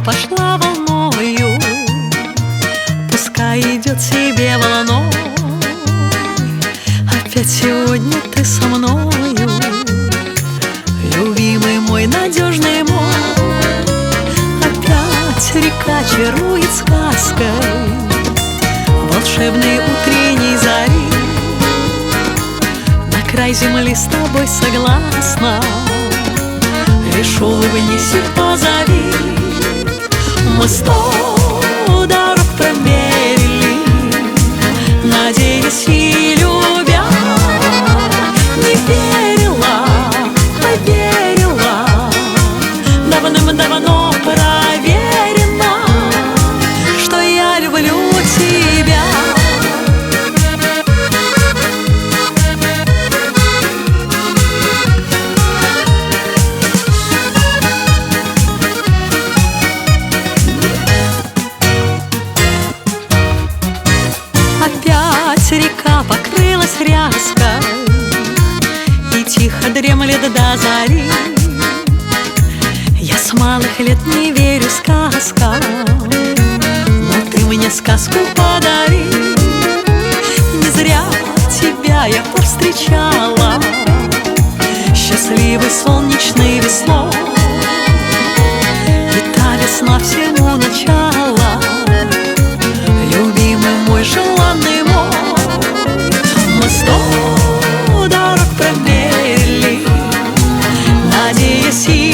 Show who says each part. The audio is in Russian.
Speaker 1: пошла волною, пускай идет себе волной. Опять сегодня ты со мною, любимый мой, надежный мой. Опять река чарует сказкой волшебной утренней зари. На край земли с тобой согласна, лишь улыбнись и позови. Мы 100 дорог промерили, надеясь и любя. Не верила, поверила, давным-давно проверено, что я люблю тебя. Опять река покрылась ряской и тихо дремлет до зари. Я с малых лет не верю сказкам, но ты мне сказку подари. Не зря тебя я повстречала счастливой солнечной весной. И та весна всему начало, любимый мой, желанный мой. Мы 100 дорог промерили, надеясь и